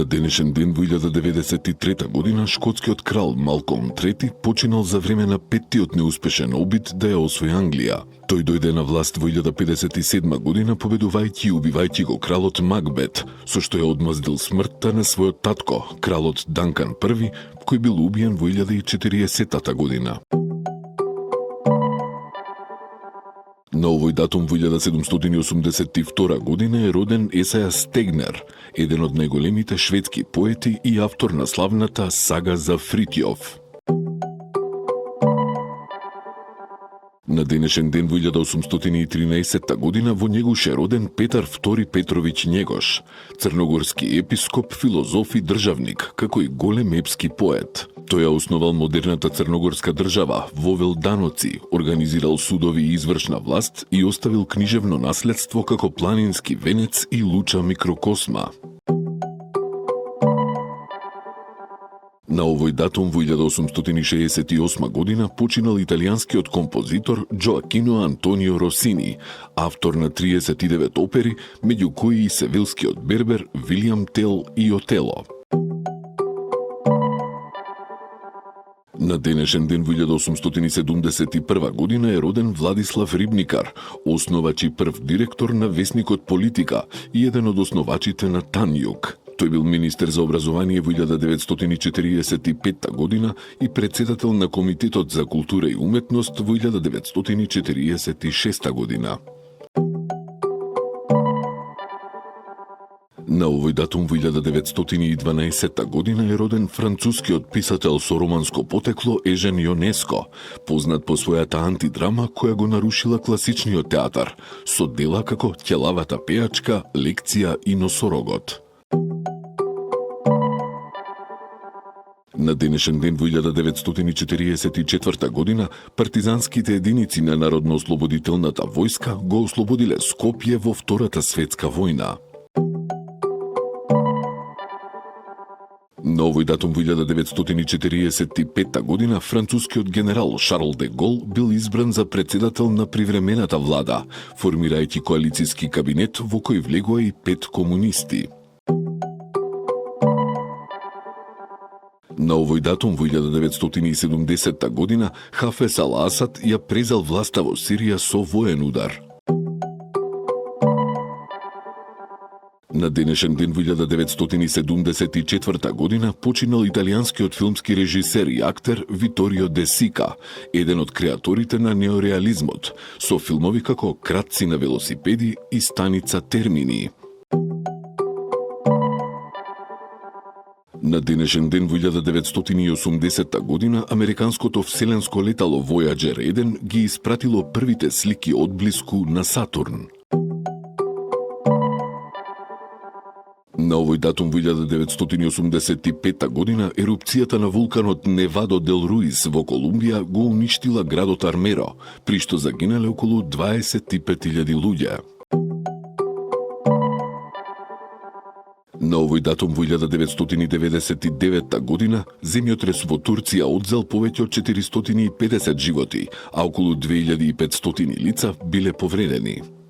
На денешен ден во 1093 година шкотскиот крал Малком III починал за време на петтиот неуспешен обид да ја освои Англија. Тој дојде на власт во 1057 година победувајќи и убивајќи го кралот Макбет, со што ја одмаздил смртта на својот татко, кралот Данкан I, кој бил убиен во 1040 година. На овој датум во 1782 година е роден Есаја Стегнер, еден од најголемите шведски поети и автор на славната сага за Фритјоф. На денешен ден во 1813 година во Njegуш е роден Петар II Петровиќ Njegош, црногорски епископ, филозоф и државник, како и голем епски поет. Тој ја основал модерната црногорска држава, вовел даноци, организирал судови и извршна власт и оставил книжевно наследство како планински венец и луча микрокосма. На овој датум во 1868 година починал италијанскиот композитор Џоакино Антонио Росини, автор на 39 опери, меѓу кои и Севилскиот бербер, Вилијам Тел и Отело. На денешен ден во 1871 година е роден Владислав Рибникар, основач и прв директор на весникот Политика и еден од основачите на Танјуг. Тој бил министер за образование во 1945 година и председател на Комитетот за култура и уметност во 1946 година. На овој датум во 1912 година е роден францускиот писател со романско потекло Ежен Јонеско, познат по својата антидрама која го нарушила класичниот театар, со дела како Ќелавата пејачка, Лекција и Носорогот. На денешен ден во 1944 година партизанските единици на Народно-ослободителната војска го ослободиле Скопје во Втората светска војна. На овој датум во 1945 година францускиот генерал Шарл де Гол бил избран за председател на привремената влада, формирајќи коалициски кабинет во кој влегоа и 5 комунисти. На овој датум во 1970 година Хафез ал-Асад ја презел власта во Сирија со воен удар. На денешен ден во 1974 година починал италијанскиот филмски режисер и актер Виторио Де Сика, еден од креаторите на неореализмот, со филмови како Кратци на велосипеди и Станица Термини. На денешен ден во 1980 година американското вселенско летало Voyager 1 ги испратило првите слики одблиску на Сатурн. На овој датум во 1985 година ерупцијата на вулканот Невадо дел Руис во Колумбија го уништила градот Армеро, при што загинале околу 25.000 луѓе. На овој датум во 1999 година земјотрес во Турција одзел повеќе од 450 животи, а околу 2500 лица биле повредени.